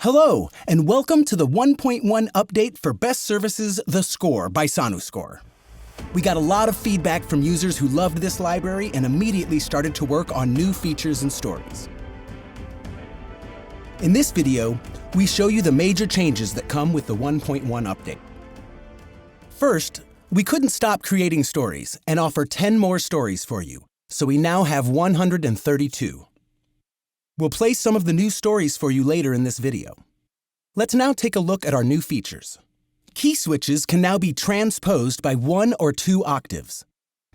Hello, and welcome to the 1.1 update for Best Services The Score by Sonuscore. We got a lot of feedback from users who loved this library and immediately started to work on new features and stories. In this video, we show you the major changes that come with the 1.1 update. First, we couldn't stop creating stories and offer 10 more stories for you, so we now have 132. We'll play some of the new stories for you later in this video. Let's now take a look at our new features. Key switches can now be transposed by 1 or 2 octaves.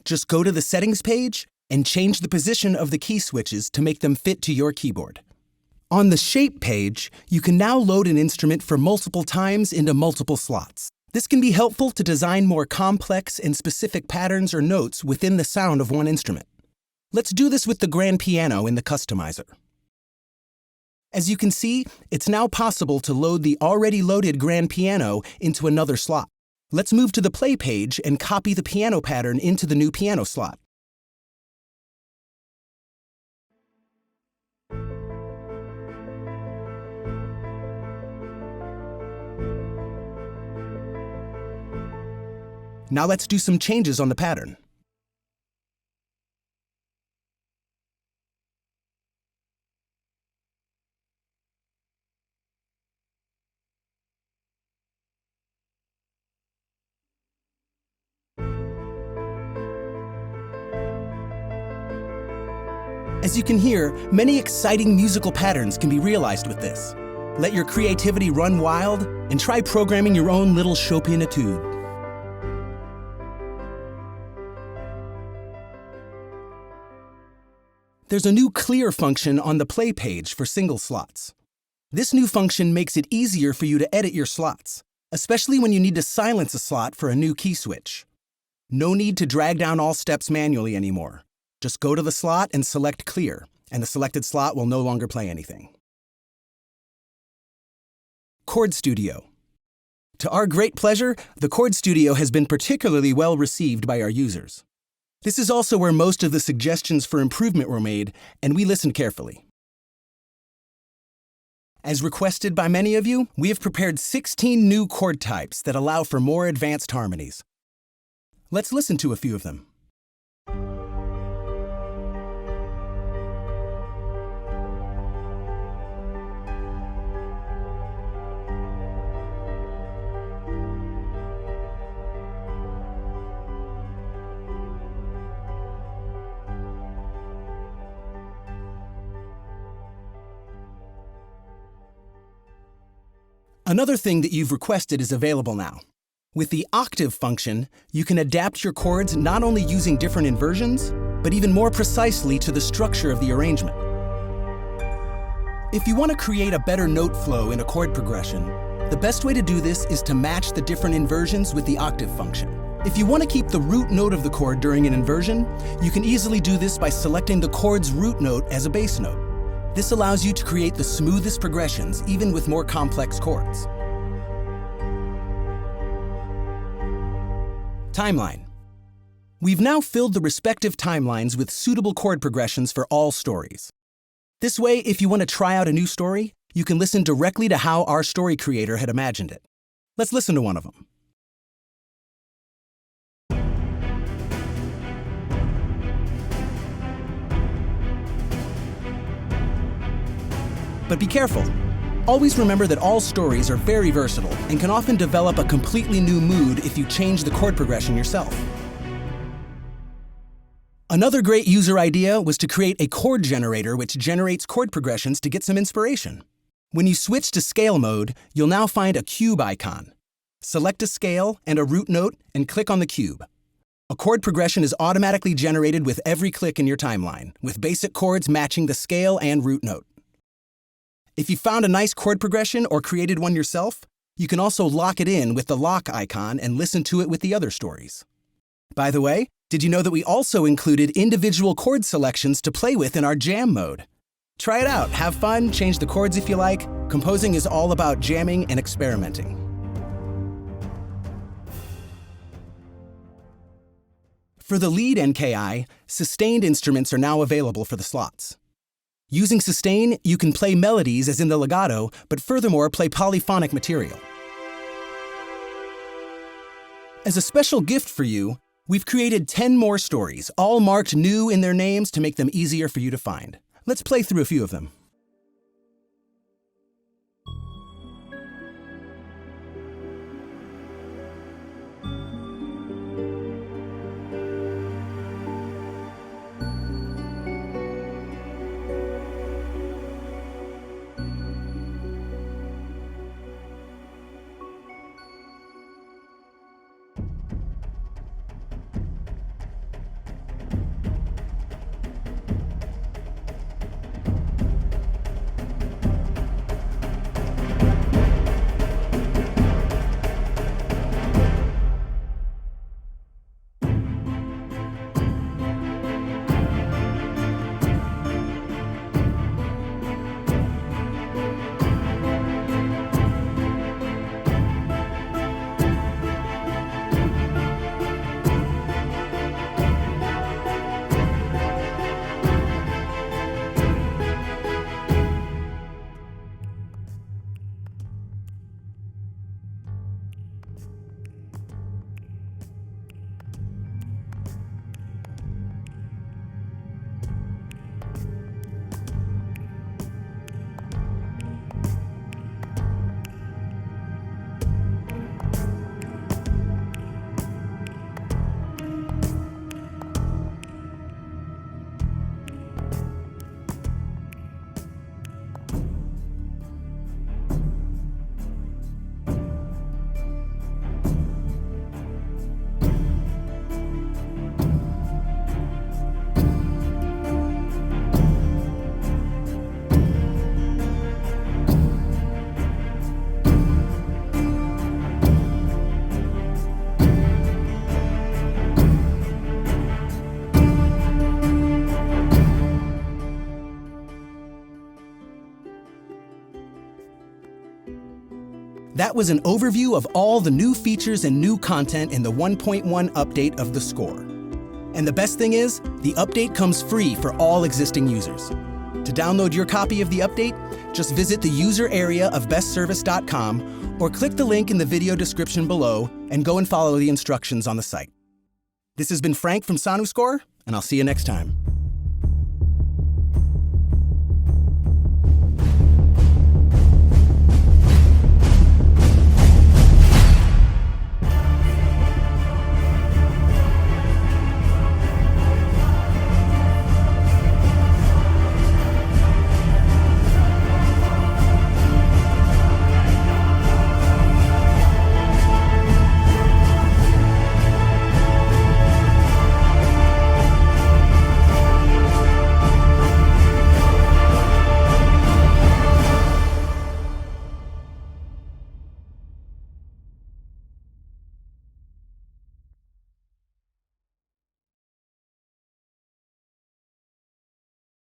Just go to the settings page and change the position of the key switches to make them fit to your keyboard. On the shape page, you can now load an instrument for multiple times into multiple slots. This can be helpful to design more complex and specific patterns or notes within the sound of one instrument. Let's do this with the grand piano in the customizer. As you can see, it's now possible to load the already loaded grand piano into another slot. Let's move to the play page and copy the piano pattern into the new piano slot. Now let's do some changes on the pattern. As you can hear, many exciting musical patterns can be realized with this. Let your creativity run wild and try programming your own little Chopin etude. There's a new clear function on the play page for single slots. This new function makes it easier for you to edit your slots, especially when you need to silence a slot for a new key switch. No need to drag down all steps manually anymore. Just go to the slot and select Clear, and the selected slot will no longer play anything. Chord Studio. To our great pleasure, the Chord Studio has been particularly well received by our users. This is also where most of the suggestions for improvement were made, and we listened carefully. As requested by many of you, we have prepared 16 new chord types that allow for more advanced harmonies. Let's listen to a few of them. Another thing that you've requested is available now. With the octave function, you can adapt your chords not only using different inversions, but even more precisely to the structure of the arrangement. If you want to create a better note flow in a chord progression, the best way to do this is to match the different inversions with the octave function. If you want to keep the root note of the chord during an inversion, you can easily do this by selecting the chord's root note as a bass note. This allows you to create the smoothest progressions, even with more complex chords. Timeline. We've now filled the respective timelines with suitable chord progressions for all stories. This way, if you want to try out a new story, you can listen directly to how our story creator had imagined it. Let's listen to one of them. But be careful. Always remember that all stories are very versatile and can often develop a completely new mood if you change the chord progression yourself. Another great user idea was to create a chord generator which generates chord progressions to get some inspiration. When you switch to scale mode, you'll now find a cube icon. Select a scale and a root note and click on the cube. A chord progression is automatically generated with every click in your timeline, with basic chords matching the scale and root note. If you found a nice chord progression or created one yourself, you can also lock it in with the lock icon and listen to it with the other stories. By the way, did you know that we also included individual chord selections to play with in our jam mode? Try it out, have fun, change the chords if you like. Composing is all about jamming and experimenting. For the lead NKI, sustained instruments are now available for the slots. Using sustain, you can play melodies as in the legato, but furthermore play polyphonic material. As a special gift for you, we've created 10 more stories, all marked new in their names to make them easier for you to find. Let's play through a few of them. That was an overview of all the new features and new content in the 1.1 update of the score. And the best thing is, the update comes free for all existing users. To download your copy of the update, just visit the user area of bestservice.com or click the link in the video description below and go and follow the instructions on the site. This has been Frank from Sonuscore, and I'll see you next time.